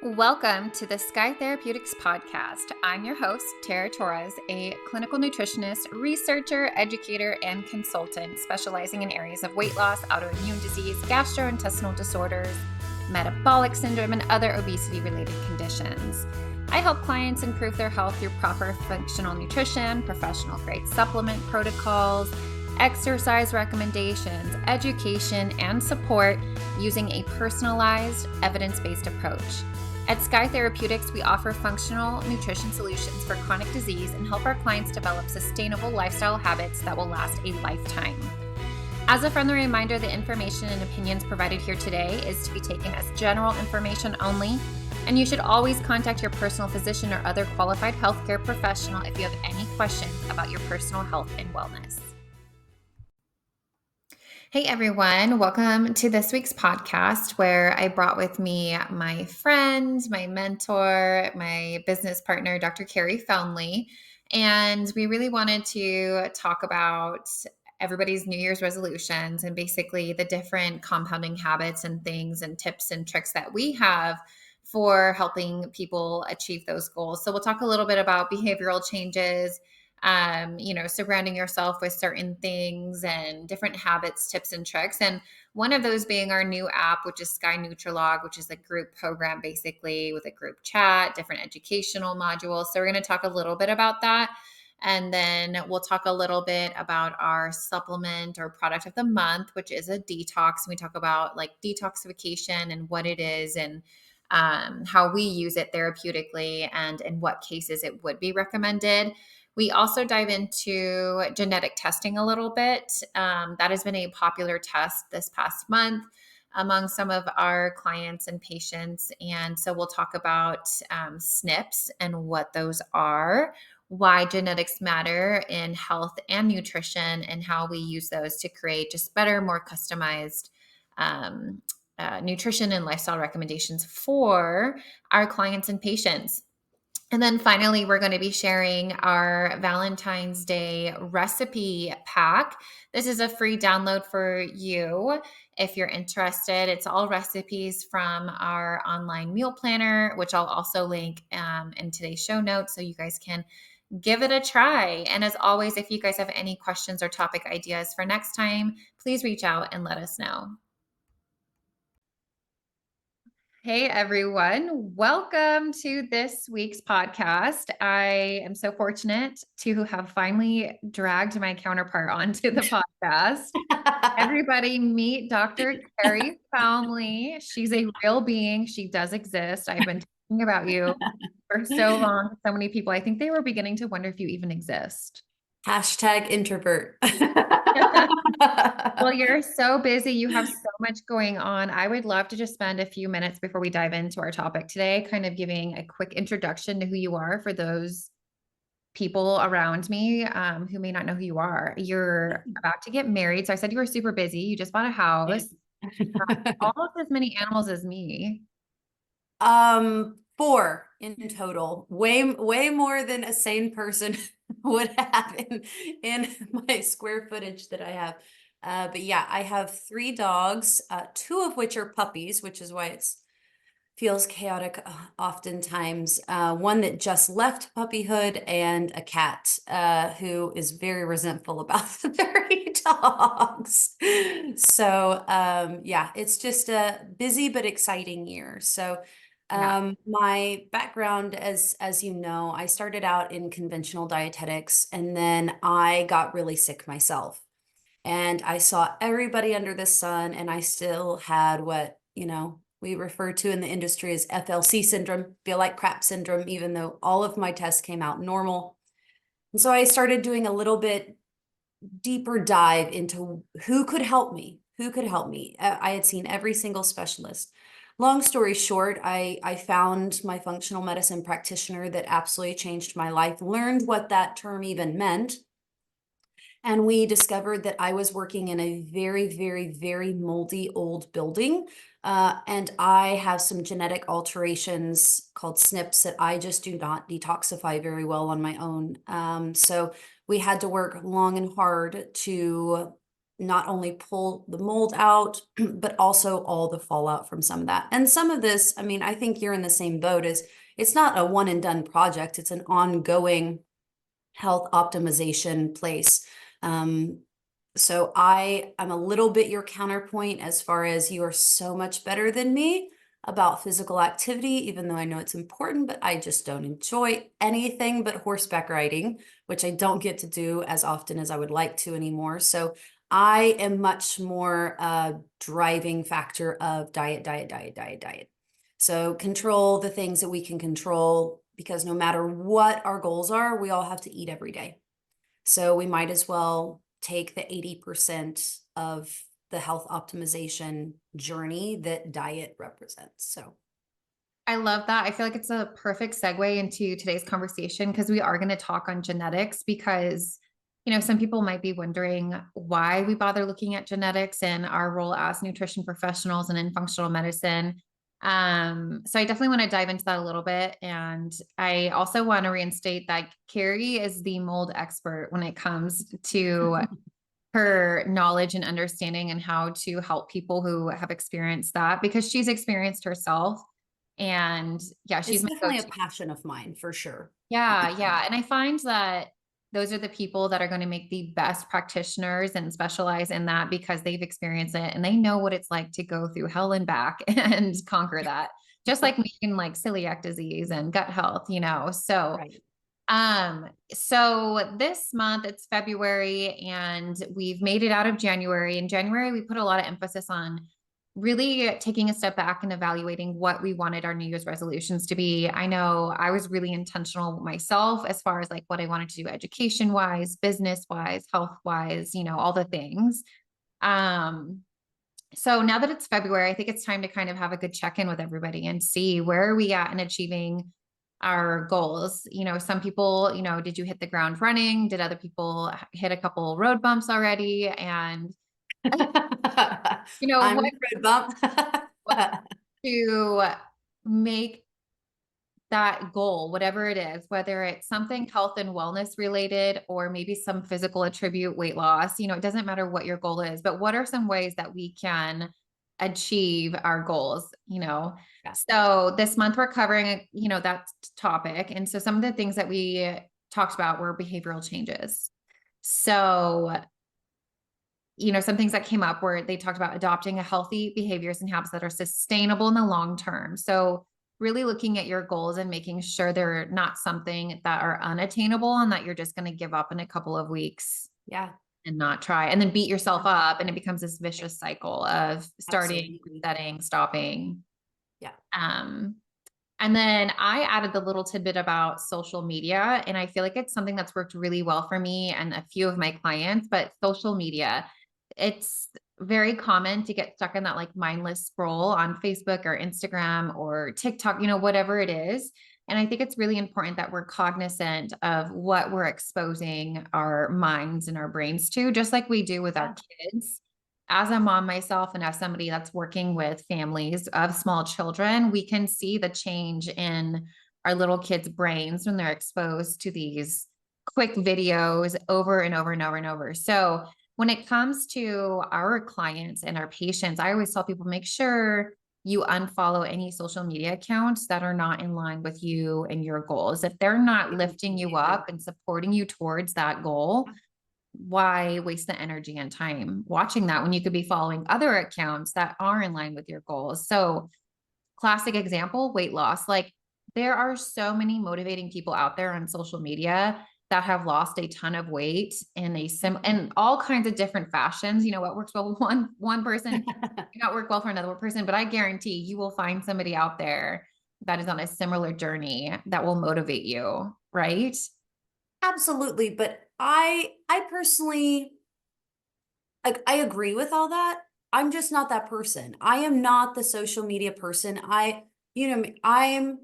Welcome to the Sky Therapeutics podcast. I'm your host, Tara Torres, a clinical nutritionist, researcher, educator, and consultant specializing in areas of weight loss, autoimmune disease, gastrointestinal disorders, metabolic syndrome, and other obesity-related conditions. I help clients improve their health through proper functional nutrition, professional-grade supplement protocols, exercise recommendations, education, and support using a personalized, evidence-based approach. At Sky Therapeutics, we offer functional nutrition solutions for chronic disease and help our clients develop sustainable lifestyle habits that will last a lifetime. As a friendly reminder, the information and opinions provided here today is to be taken as general information only, and you should always contact your personal physician or other qualified healthcare professional if you have any questions about your personal health and wellness. Hey everyone, welcome to this week's podcast where I brought with me my friend, my mentor, my business partner, Dr. Carrie Foundley. And we really wanted to talk about everybody's New Year's resolutions and basically the different compounding habits and things and tips and tricks that we have for helping people achieve those goals. So we'll talk a little bit about behavioral changes, surrounding yourself with certain things and different habits, tips, and tricks. And one of those being our new app, which is Sky Nutrilog, which is a group program basically with a group chat, different educational modules. So we're going to talk a little bit about that. And then we'll talk a little bit about our supplement or product of the month, which is a detox. And we talk about like detoxification and what it is and how we use it therapeutically and in what cases it would be recommended. We also dive into genetic testing a little bit. That has been a popular test this past month among some of our clients and patients. And so we'll talk about SNPs and what those are, why genetics matter in health and nutrition, and how we use those to create just better, more customized nutrition and lifestyle recommendations for our clients and patients. And then finally, we're going to be sharing our Valentine's Day recipe pack. This is a free download for you if you're interested. It's all recipes from our online meal planner, which I'll also link in today's show notes so you guys can give it a try. And as always, if you guys have any questions or topic ideas for next time, please reach out and let us know. Hey everyone, welcome to this week's podcast. I am so fortunate to have finally dragged my counterpart onto the podcast. Everybody meet Dr. Carrie Foundley. She's a real being. She does exist. I've been talking about you for so long. So many people, I think they were beginning to wonder if you even exist. Hashtag introvert. Well, you're so busy. You have so much going on. I would love to just spend a few minutes before we dive into our topic today, kind of giving a quick introduction to who you are for those people around me who may not know who you are. You're about to get married. So I said you were super busy. You just bought a house. Almost as many animals as me. 4 in total. Way more than a sane person would have in my square footage that I have. But yeah, I have 3 dogs, 2 of which are puppies, which is why it feels chaotic oftentimes. One that just left puppyhood, and a cat who is very resentful about the 3 dogs. So yeah, it's just a busy but exciting year. So my background, as you know, I started out in conventional dietetics, and then I got really sick myself. And I saw everybody under the sun, and I still had what, we refer to in the industry as FLC syndrome, feel like crap syndrome, even though all of my tests came out normal. And so I started doing a little bit deeper dive into who could help me. I had seen every single specialist. Long story short, I found my functional medicine practitioner that absolutely changed my life, learned what that term even meant. And we discovered that I was working in a very, very, very moldy old building. And I have some genetic alterations called SNPs that I just do not detoxify very well on my own. So we had to work long and hard to not only pull the mold out, but also all the fallout from some of that. And some of this, I mean, I think you're in the same boat as it's not a one and done project, it's an ongoing health optimization place. Um, so I'm a little bit your counterpoint as far as you are so much better than me about physical activity, even though I know it's important, but I just don't enjoy anything but horseback riding, which I don't get to do as often as I would like to anymore. So I am much more driving factor of diet, diet, diet, diet, diet. So control the things that we can control because no matter what our goals are, we all have to eat every day. So we might as well take the 80% of the health optimization journey that diet represents. So I love that. I feel like it's a perfect segue into today's conversation because we are going to talk on genetics because, some people might be wondering why we bother looking at genetics and our role as nutrition professionals and in functional medicine. So I definitely want to dive into that a little bit. And I also want to reinstate that Carrie is the mold expert when it comes to her knowledge and understanding and how to help people who have experienced that because she's experienced herself. And yeah, she's it's my definitely a go-to. passion of mine for sure. Yeah, yeah. And I find that those are the people that are going to make the best practitioners and specialize in that because they've experienced it and they know what it's like to go through hell and back and conquer that. Just like me in like celiac disease and gut health. Right. So this month it's February and we've made it out of January. In January, we put a lot of emphasis on really taking a step back and evaluating what we wanted our New Year's resolutions to be. I know I was really intentional myself as far as like what I wanted to do education wise, business wise, health wise, all the things. Um, so now that it's February, I think it's time to kind of have a good check-in with everybody and see where are we at in achieving our goals. Some people, did you hit the ground running? Did other people hit a couple road bumps already? And I'm what the road bump. to make that goal, whatever it is, whether it's something health and wellness related or maybe some physical attribute, weight loss, it doesn't matter what your goal is, but what are some ways that we can achieve our goals? Yeah. So this month we're covering, that topic. And so some of the things that we talked about were behavioral changes. So some things that came up where they talked about adopting a healthy behaviors and habits that are sustainable in the long term. So really looking at your goals and making sure they're not something that are unattainable and that you're just going to give up in a couple of weeks Yeah. and not try and then beat yourself up. And it becomes this vicious cycle of starting, Absolutely. setting, stopping. Yeah. Um, and then I added the little tidbit about social media. And I feel like it's something that's worked really well for me and a few of my clients, but social media, it's very common to get stuck in that like mindless scroll on Facebook or Instagram or TikTok, whatever it is. And I think it's really important that we're cognizant of what we're exposing our minds and our brains to, just like we do with our Yeah. kids. As a mom myself and as somebody that's working with families of small children, we can see the change in our little kids' brains when they're exposed to these quick videos over and over and over and over. So when it comes to our clients and our patients, I always tell people make sure you unfollow any social media accounts that are not in line with you and your goals. If they're not I lifting completely you agree. up and supporting you towards that goal, why waste the energy and time watching that when you could be following other accounts that are in line with your goals? So, classic example, weight loss. Like, there are so many motivating people out there on social media that have lost a ton of weight in and all kinds of different fashions. What works well with one person may not work well for another person, but I guarantee you will find somebody out there that is on a similar journey that will motivate you, right? Absolutely, but I personally I agree with all that. I'm just not that person. I am not the social media person. I am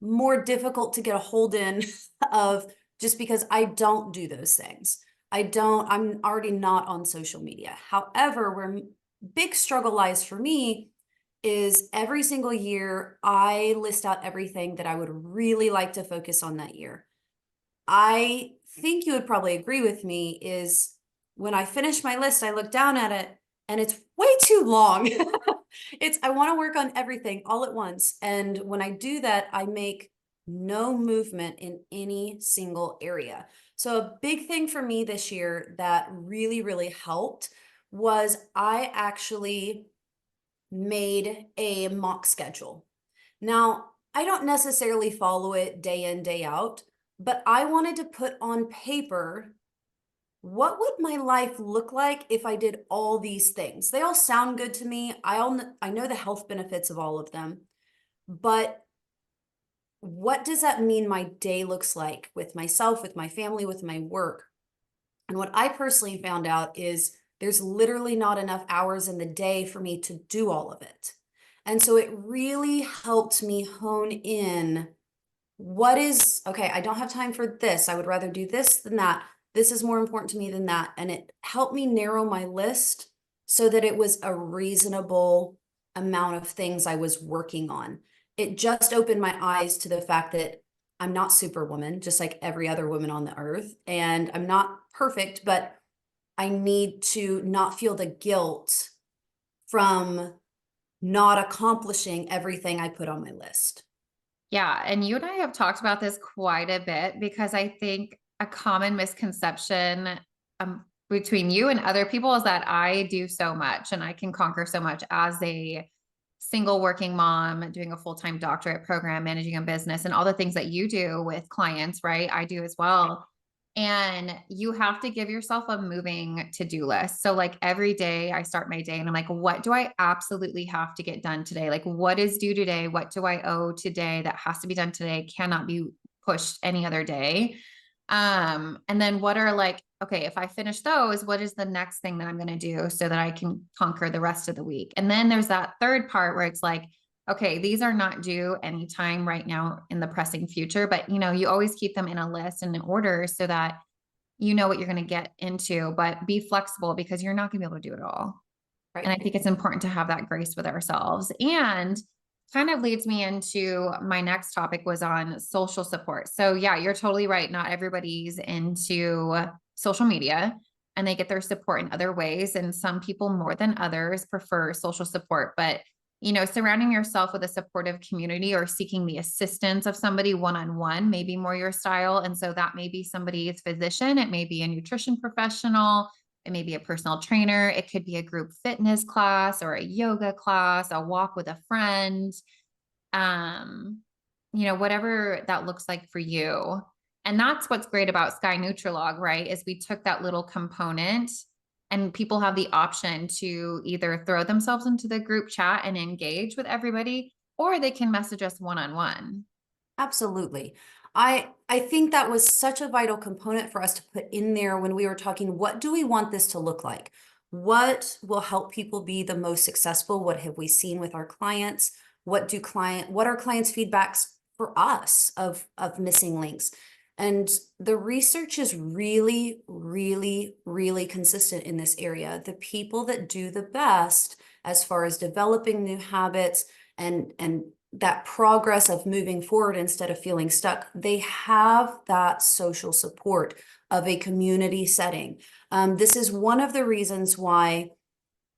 more difficult to get a hold in of just because I don't do those things. I'm already not on social media. However, where big struggle lies for me is every single year I list out everything that I would really like to focus on that year. I think you would probably agree with me is when I finish my list, I look down at it and it's way too long. I want to work on everything all at once. And when I do that, I make no movement in any single area. So a big thing for me this year that really, really helped was I actually made a mock schedule. Now, I don't necessarily follow it day in, day out, but I wanted to put on paper what would my life look like if I did all these things? They all sound good to me. I know the health benefits of all of them, but what does that mean my day looks like with myself, with my family, with my work? And what I personally found out is there's literally not enough hours in the day for me to do all of it. And so it really helped me hone in what is, okay, I don't have time for this. I would rather do this than that. This is more important to me than that. And it helped me narrow my list so that it was a reasonable amount of things I was working on. It just opened my eyes to the fact that I'm not superwoman, just like every other woman on the earth. And I'm not perfect, but I need to not feel the guilt from not accomplishing everything I put on my list. Yeah. And you and I have talked about this quite a bit because I think a common misconception between you and other people is that I do so much and I can conquer so much as a single working mom, doing a full time doctorate program, managing a business, and all the things that you do with clients, right? I do as well. And you have to give yourself a moving to-do list. So like every day I start my day and I'm like, what do I absolutely have to get done today? Like what is due today? What do I owe today that has to be done today? Cannot be pushed any other day. And then what are like, okay, if I finish those, what is the next thing that I'm going to do so that I can conquer the rest of the week? And then there's that third part where it's like, okay, these are not due anytime right now in the pressing future, but you always keep them in a list and in order so that you know what you're going to get into, but be flexible because you're not going to be able to do it all. And Right. I think it's important to have that grace with ourselves. And kind of leads me into my next topic was on social support. So yeah, you're totally right. Not everybody's into social media and they get their support in other ways. And some people more than others prefer social support, but surrounding yourself with a supportive community or seeking the assistance of somebody one-on-one may be more your style. And so that may be somebody's physician. It may be a nutrition professional. It may be a personal trainer. It could be a group fitness class or a yoga class, a walk with a friend, um, whatever that looks like for you. And that's what's great about Sky Nutrilog, right? Is we took that little component and people have the option to either throw themselves into the group chat and engage with everybody, or they can message us one-on-one. Absolutely. I think that was such a vital component for us to put in there when we were talking, what do we want this to look like? What will help people be the most successful? What have we seen with our clients? What are clients' feedbacks for us of missing links? And the research is really, really, really consistent in this area. The people that do the best as far as developing new habits and that progress of moving forward instead of feeling stuck, they have that social support of a community setting. This is one of the reasons why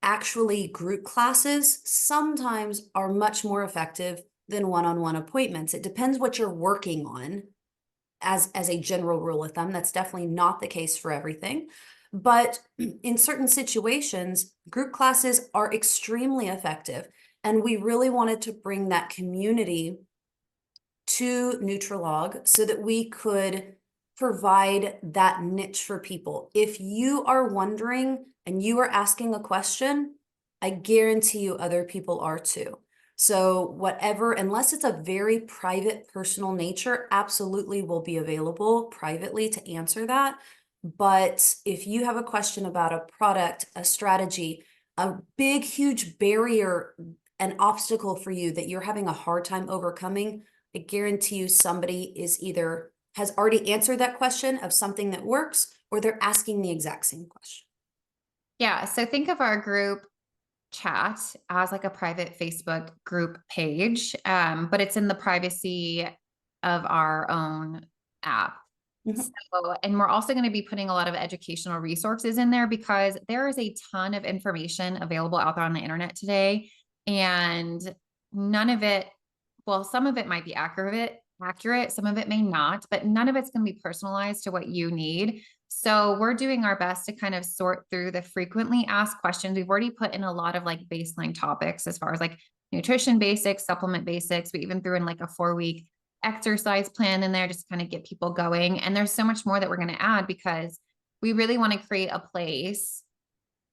actually group classes sometimes are much more effective than one-on-one appointments. It depends what you're working on as a general rule of thumb. That's definitely not the case for everything. But in certain situations, group classes are extremely effective. And we really wanted to bring that community to Nutrilog so that we could provide that niche for people. If you are wondering and you are asking a question, I guarantee you other people are too. So whatever, unless it's a very private, personal nature, absolutely will be available privately to answer that. But if you have a question about a product, a strategy, a big, huge barrier, an obstacle for you that you're having a hard time overcoming, I guarantee you somebody is either has already answered that question of something that works, or they're asking the exact same question. Yeah. So think of our group chat as like a private Facebook group page, but it's in the privacy of our own app. Mhm. So, and we're also going to be putting a lot of educational resources in there because there is a ton of information available out there on the internet today. And none of it, well, some of it might be accurate, some of it may not, but none of it's going to be personalized to what you need. So we're doing our best to kind of sort through the frequently asked questions. We've already put in a lot of like baseline topics as far as like nutrition basics, supplement basics. We even threw in like a 4-week exercise plan in there just to kind of get people going. And there's so much more that we're going to add because we really want to create a place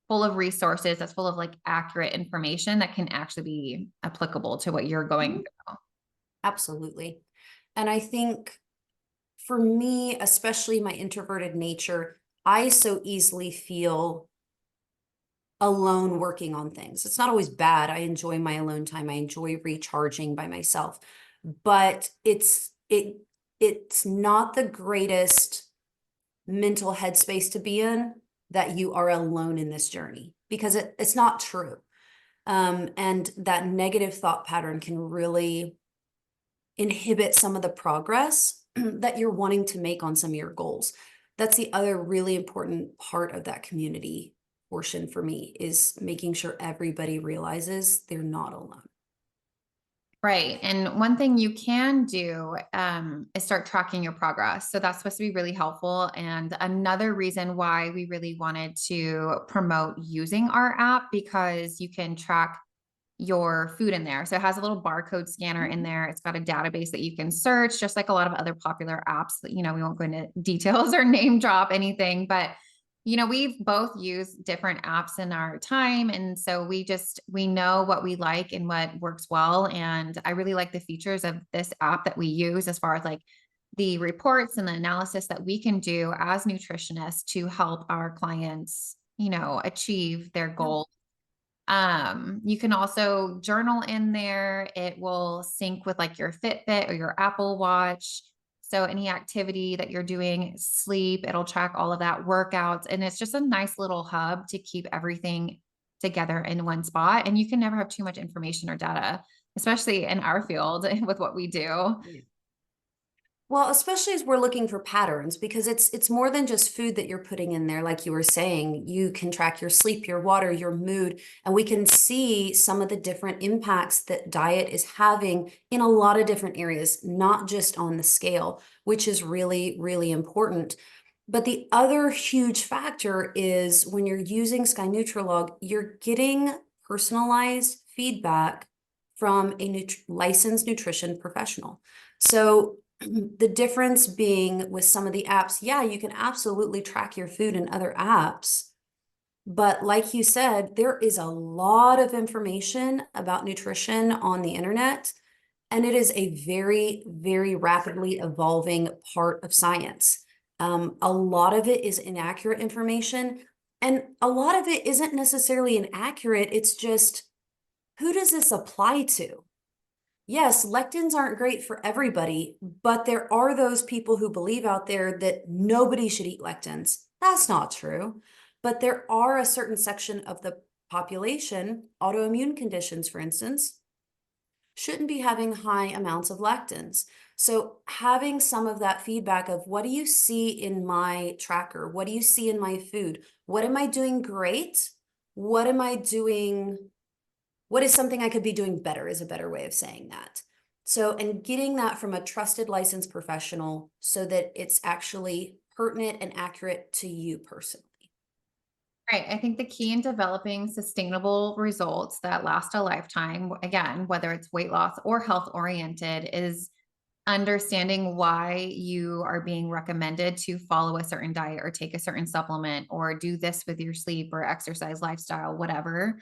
full of resources that's full of like accurate information that can actually be applicable to what you're going Mhm. through. Absolutely. And I think for me, especially my introverted nature, I so easily feel alone working on things. It's not always bad. I enjoy my alone time. I enjoy recharging by myself. But it's not the greatest mental headspace to be in that you are alone in this journey because it's not true. And that negative thought pattern can really inhibit some of the progress that you're wanting to make on some of your goals. That's the other really important part of that community portion for me is making sure everybody realizes they're not alone. Right. And one thing you can do is start tracking your progress. So that's supposed to be really helpful. And another reason why we really wanted to promote using our app because you can track your food in there. So it has a little barcode scanner in there. It's got a database that you can search, just like a lot of other popular apps that, we won't go into details or name drop anything, but we've both used different apps in our time. And so we know what we like and what works well. And I really like the features of this app that we use as far as like the reports and the analysis that we can do as nutritionists to help our clients, achieve their Yeah. goals. You can also journal in there. It will sync with like your Fitbit or your Apple Watch. So any activity that you're doing, sleep, it'll track all of that workouts. And it's just a nice little hub to keep everything together in one spot. And you can never have too much information or data, especially in our field with what we do. Yeah. Well, especially as we're looking for patterns, because it's more than just food that you're putting in there. Like you were saying, you can track your sleep, your water, your mood, and we can see some of the different impacts that diet is having in a lot of different areas, not just on the scale, which is really, really important. But the other huge factor is when you're using Sky Nutrilog, you're getting personalized feedback from a licensed nutrition professional. So the difference being with some of the apps, yeah, you can absolutely track your food in other apps. But like you said, there is a lot of information about nutrition on the internet, and it is a very, very rapidly evolving part of science. A lot of it is inaccurate information, and a lot of it isn't necessarily inaccurate. It's just, who does this apply to? Yes, lectins aren't great for everybody, but there are those people who believe out there that nobody should eat lectins. That's not true. But there are a certain section of the population, autoimmune conditions, for instance, shouldn't be having high amounts of lectins. So having some of that feedback of what do you see in my tracker? What do you see in my food? What am I doing great? What am I doing what is something I could be doing better is a better way of saying that. So, and getting that from a trusted licensed professional so that it's actually pertinent and accurate to you personally. Right. I think the key in developing sustainable results that last a lifetime, again, whether it's weight loss or health oriented, is understanding why you are being recommended to follow a certain diet or take a certain supplement or do this with your sleep or exercise lifestyle, whatever.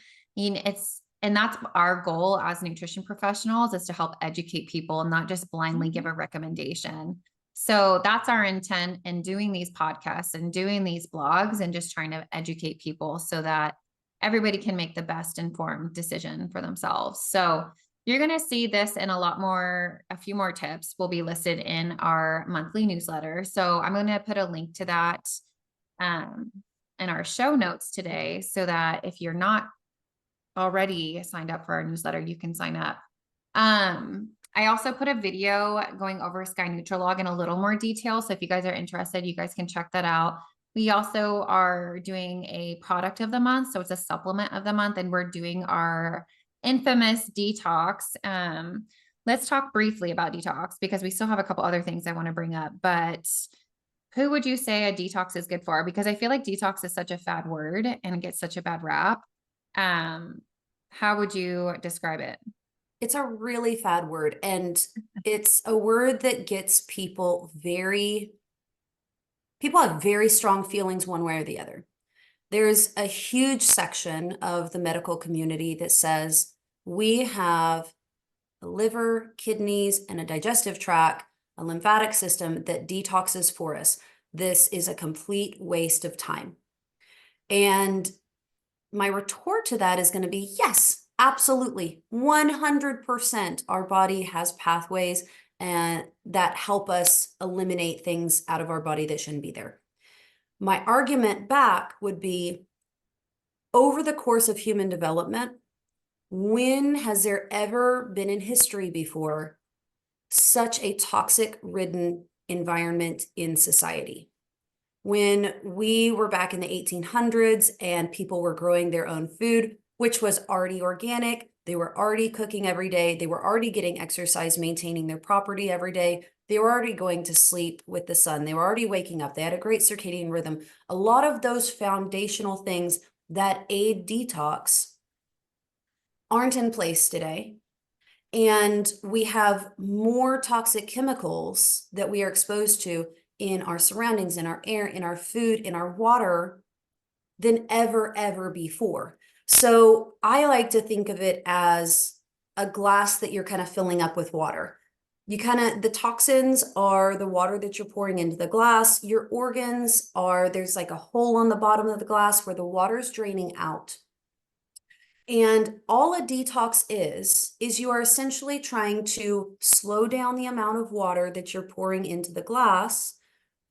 And that's our goal as nutrition professionals is to help educate people and not just blindly give Mhm. a recommendation. So that's our intent in doing these podcasts and doing these blogs and just trying to educate people so that everybody can make the best informed decision for themselves. So you're going to see this in a few more tips will be listed in our monthly newsletter. So I'm going to put a link to that um, in our show notes today so that if you're not already signed up for our newsletter, you can sign up. I also put a video going over Sky Nutrilog in a little more detail. So if you guys are interested, you guys can check that out. We also are doing a product of the month. So it's a supplement of the month, and we're doing our infamous detox. Let's talk briefly about detox because we still have a couple other things I want to bring up. But who would you say a detox is good for? Because I feel like detox is such a fad word and it gets such a bad rap. Um, how would you describe it? It's a really fad word, and it's a word that gets people have very strong feelings one way or the other. There's a huge section of the medical community that says we have a liver, kidneys, and a digestive tract, a lymphatic system that detoxes for us. This is a complete waste of time. And my retort to that is going to be yes, absolutely. 100% our body has pathways and that help us eliminate things out of our body that shouldn't be there. My argument back would be over the course of human development, when has there ever been in history before such a toxic ridden environment in society? When we were back in the 1800s and people were growing their own food, which was already organic, they were already cooking every day, they were already getting exercise, maintaining their property every day, they were already going to sleep with the sun, they were already waking up, they had a great circadian rhythm. A lot of those foundational things that aid detox aren't in place today. And we have more toxic chemicals that we are exposed to in our surroundings, in our air, in our food, in our water than ever before. So I like to think of it as a glass that you're kind of filling up with water. The toxins are the water that you're pouring into the glass. Your organs are, there's like a hole on the bottom of the glass where the water's draining out. And all a detox is you are essentially trying to slow down the amount of water that you're pouring into the glass,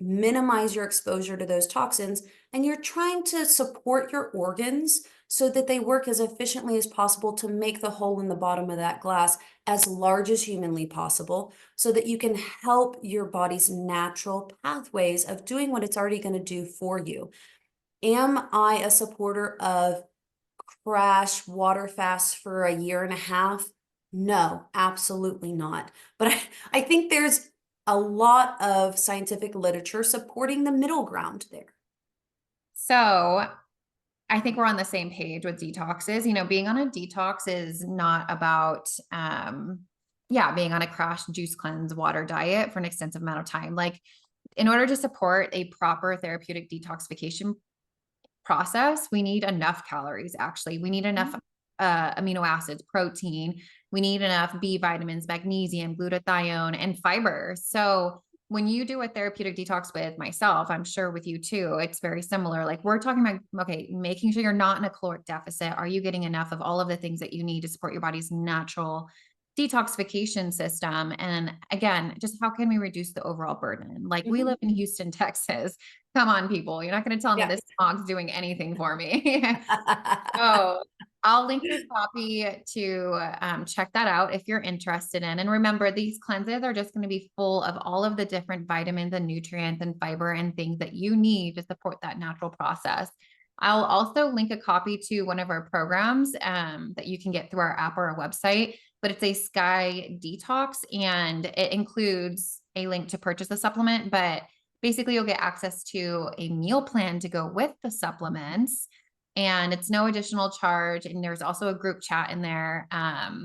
minimize your exposure to those toxins, and you're trying to support your organs so that they work as efficiently as possible to make the hole in the bottom of that glass as large as humanly possible so that you can help your body's natural pathways of doing what it's already going to do for you. Am I a supporter of crash water fast for a year and a half? No, absolutely not. But I think there's a lot of scientific literature supporting the middle ground there. So I think we're on the same page with detoxes. Being on a detox is not about, being on a crash juice cleanse water diet for an extensive amount of time. Like, in order to support a proper therapeutic detoxification process, we need enough calories. Actually, we need enough amino acids, protein. We need enough B vitamins, magnesium, glutathione, and fiber. So when you do a therapeutic detox with myself, I'm sure with you too, it's very similar. Like, we're talking about, okay, making sure you're not in a caloric deficit. Are you getting enough of all of the things that you need to support your body's natural detoxification system? And again, just how can we reduce the overall burden? Like, we live in Houston, Texas. Come on, people. You're not going to tell me Yeah. this smog's doing anything for me. So I'll link your copy to check that out if you're interested in. And remember, these cleanses are just going to be full of all of the different vitamins and nutrients and fiber and things that you need to support that natural process. I'll also link a copy to one of our programs that you can get through our app or our website, but it's a Sky Detox, and it includes a link to purchase the supplement, but basically you'll get access to a meal plan to go with the supplements, and it's no additional charge. And there's also a group chat in there.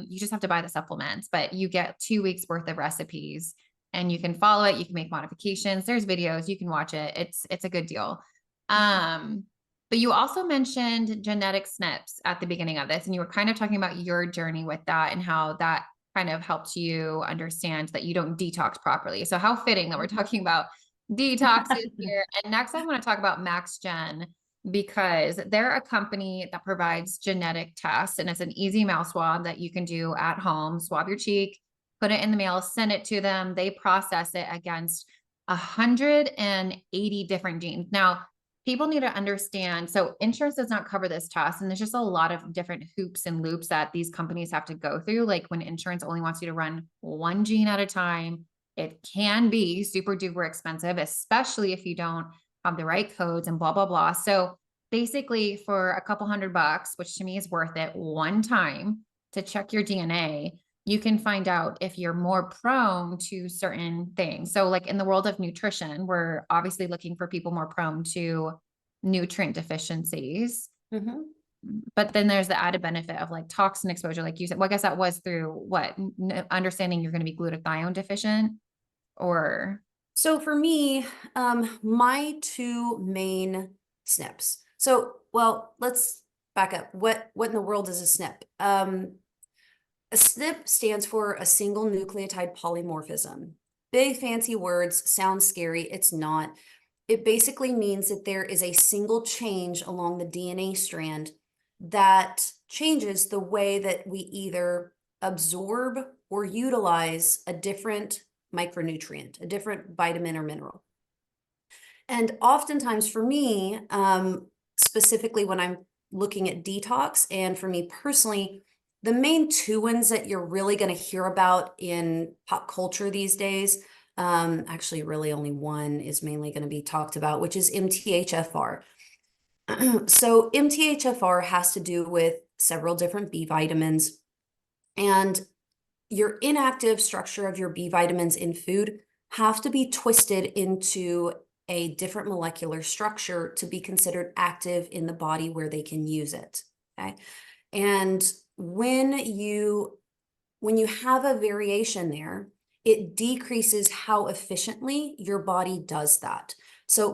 You just have to buy the supplements, but you get 2 weeks worth of recipes and you can follow it. You can make modifications. There's videos, you can watch it. It's a good deal. But you also mentioned genetic SNPs at the beginning of this, and you were kind of talking about your journey with that and how that kind of helped you understand that you don't detox properly. So how fitting that we're talking about detoxes here. And next, I want to talk about MaxGen, because they're a company that provides genetic tests, and it's an easy mouse swab that you can do at home. Swab your cheek, put it in the mail, send it to them. They process it against 180 different genes. Now, people need to understand. So insurance does not cover this test. And there's just a lot of different hoops and loops that these companies have to go through. Like when insurance only wants you to run one gene at a time, it can be super duper expensive, especially if you don't have the right codes and blah, blah, blah. So basically for a couple $100, which to me is worth it one time to check your DNA, you can find out if you're more prone to certain things. So, like in the world of nutrition, we're obviously looking for people more prone to nutrient deficiencies. Mhm. But then there's the added benefit of like toxin exposure, like you said. Well, I guess that was through what understanding you're going to be glutathione deficient or So for me, my two main SNPs. So, well, let's back up. What in the world is a SNP? A SNP stands for a single nucleotide polymorphism. Big fancy words, sounds scary. It's not. It basically means that there is a single change along the DNA strand that changes the way that we either absorb or utilize a different micronutrient, a different vitamin or mineral. And oftentimes for me, specifically when I'm looking at detox, and for me personally, the main two ones that you're really going to hear about in pop culture these days, actually, really only one is mainly going to be talked about, which is MTHFR. So, MTHFR has to do with several different B vitamins, and your inactive structure of your B vitamins in food have to be twisted into a different molecular structure to be considered active in the body where they can use it. Okay. And when you have a variation there, it decreases how efficiently your body does that. So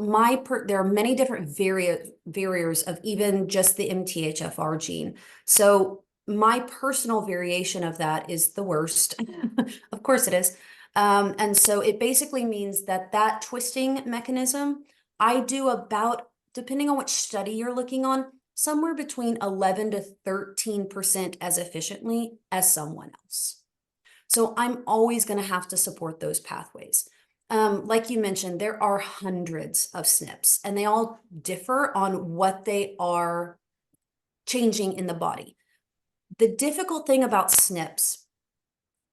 there are many different variers of even just the MTHFR gene. So my personal variation of that is the worst. Of course it is. And so it basically means that twisting mechanism, I do about, depending on which study you're looking on, somewhere between 11 to 13% as efficiently as someone else. So I'm always going to have to support those pathways. Like you mentioned, there are hundreds of SNPs, and they all differ on what they are changing in the body. The difficult thing about SNPs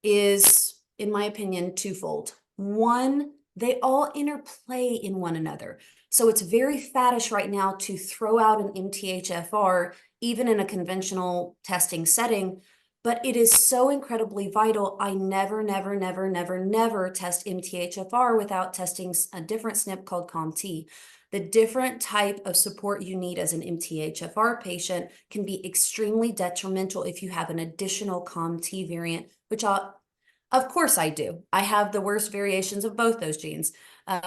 is, in my opinion, twofold. One, they all interplay in one another. So it's very faddish right now to throw out an MTHFR, even in a conventional testing setting, but it is so incredibly vital. I never, never, never, never, never test MTHFR without testing a different SNP called COMT. The different type of support you need as an MTHFR patient can be extremely detrimental if you have an additional COMT variant, which of course I do. I have the worst variations of both those genes,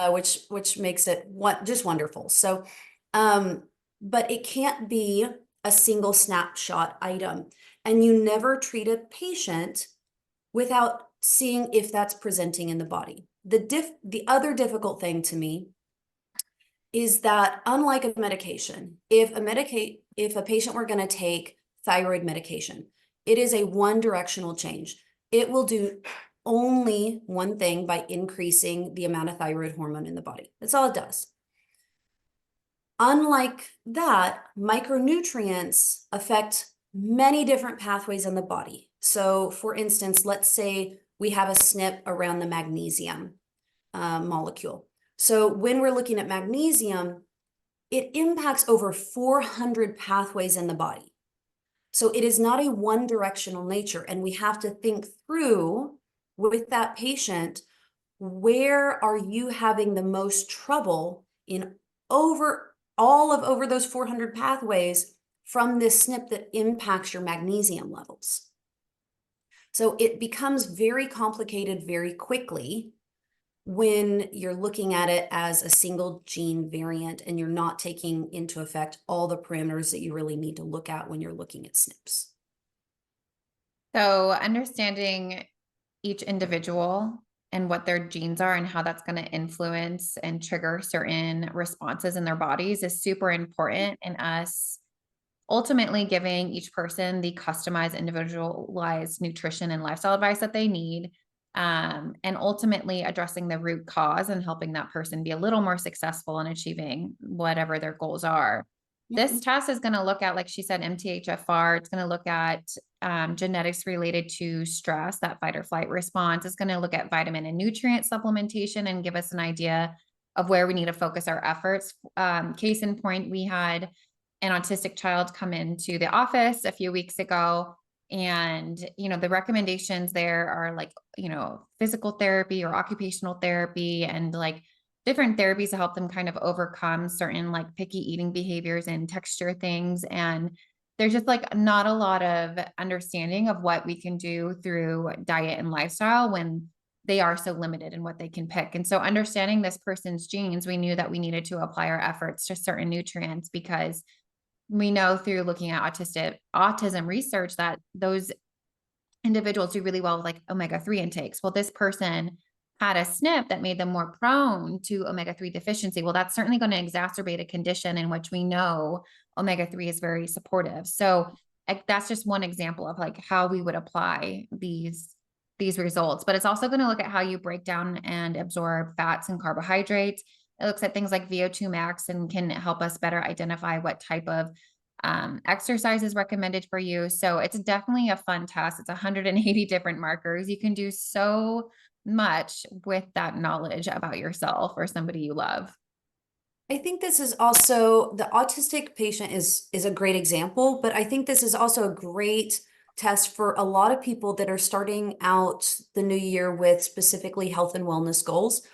which makes it just wonderful. So, but it can't be a single snapshot item, and you never treat a patient without seeing if that's presenting in the body. The other difficult thing to me is that, unlike a medication, if a patient were going to take thyroid medication, it is a one directional change. It will do only one thing by increasing the amount of thyroid hormone in the body. That's all it does. Unlike that, micronutrients affect many different pathways in the body. So for instance, let's say we have a SNP around the magnesium molecule. So when we're looking at magnesium, it impacts over 400 pathways in the body. So it is not a one directional nature. And we have to think through with that patient, where are you having the most trouble in over those 400 pathways from this SNP that impacts your magnesium levels. So it becomes very complicated very quickly when you're looking at it as a single gene variant and you're not taking into effect all the parameters that you really need to look at when you're looking at SNPs. so understanding each individual and what their genes are and how that's going to influence and trigger certain responses in their bodies is super important in us ultimately giving each person the customized individualized nutrition and lifestyle advice that they need. and ultimately addressing the root cause and helping that person be a little more successful in achieving whatever their goals are. This Mhm. test is going to look at, like she said, MTHFR. It's going to look at genetics related to stress, that fight or flight response. It's going to look at vitamin and nutrient supplementation and give us an idea of where we need to focus our efforts. Case in point, we had an autistic child come into the office a few weeks ago. And, the recommendations there are like, physical therapy or occupational therapy and like different therapies to help them kind of overcome certain like picky eating behaviors and texture things. And there's just like not a lot of understanding of what we can do through diet and lifestyle when they are so limited in what they can pick. And so understanding this person's genes, we knew that we needed to apply our efforts to certain nutrients because we know through looking at autism research that those individuals do really well with like omega-3 intakes. Well, this person had a SNP that made them more prone to omega-3 deficiency. Well, that's certainly going to exacerbate a condition in which we know omega-3 is very supportive. So that's just one example of like how we would apply these results. But it's also going to look at how you break down and absorb fats and carbohydrates. It looks at things like VO2 max and can help us better identify what type of exercise is recommended for you. So it's definitely a fun test. It's 180 different markers. You can do so much with that knowledge about yourself or somebody you love. I think this is also the autistic patient is a great example, but I think this is also a great test for a lot of people that are starting out the new year with specifically health and wellness goals,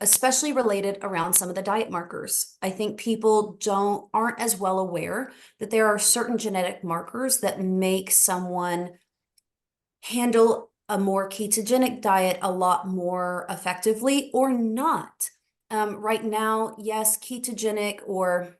especially related around some of the diet markers. I think people aren't as well aware that there are certain genetic markers that make someone handle a more ketogenic diet a lot more effectively or not. Right now, yes, ketogenic, or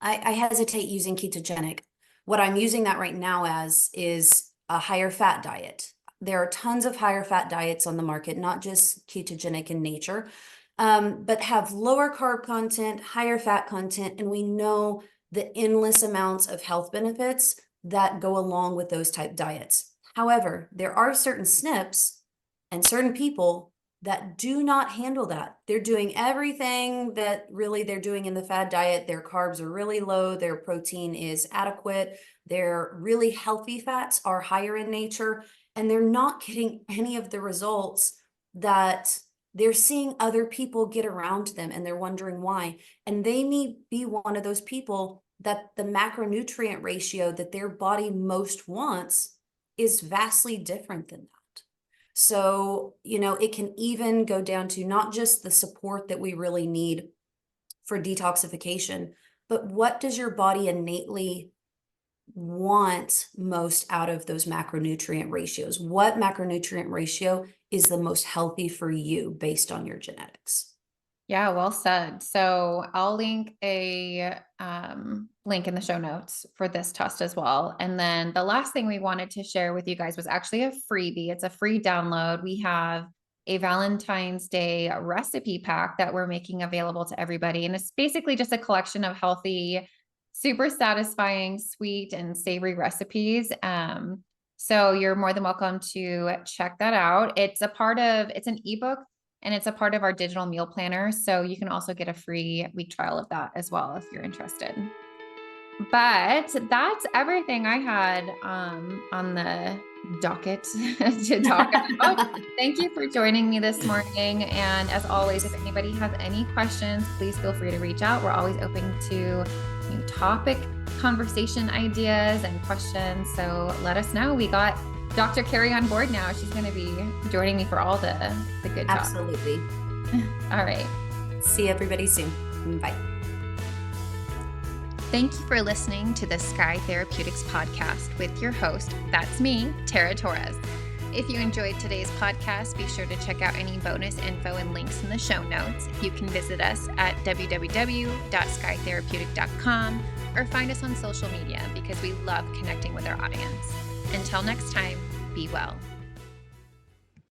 I hesitate using ketogenic. What I'm using that right now as is a higher fat diet. There are tons of higher fat diets on the market, not just ketogenic in nature, but have lower carb content, higher fat content, and we know the endless amounts of health benefits that go along with those type diets. However, there are certain SNPs and certain people that do not handle that. They're doing everything that really they're doing in the fad diet. Their carbs are really low, their protein is adequate, their really healthy fats are higher in nature, and they're not getting any of the results that they're seeing other people get around them, and they're wondering why. And they may be one of those people that the macronutrient ratio that their body most wants is vastly different than that. So, it can even go down to not just the support that we really need for detoxification, but what does your body innately want most out of those macronutrient ratios? What macronutrient ratio is the most healthy for you based on your genetics? Yeah, well said. So I'll link a link in the show notes for this test as well. And then the last thing we wanted to share with you guys was actually a freebie. It's a free download. We have a Valentine's Day recipe pack that we're making available to everybody. And it's basically just a collection of healthy, super satisfying, sweet, and savory recipes. So you're more than welcome to check that out. It's an ebook and it's a part of our digital meal planner. So you can also get a free week trial of that as well if you're interested. But that's everything I had on the docket to talk about. Thank you for joining me this morning. And as always, if anybody has any questions, please feel free to reach out. We're always open to new topic conversation ideas and questions. So let us know. We got Dr. Carrie on board now. She's going to be joining me for all the good talk. Absolutely. All right. See everybody soon. Bye. Thank you for listening to the Sky Therapeutics podcast with your host, that's me, Tara Torres. If you enjoyed today's podcast, be sure to check out any bonus info and links in the show notes. You can visit us at www.skytherapeutic.com or find us on social media because we love connecting with our audience. Until next time, be well.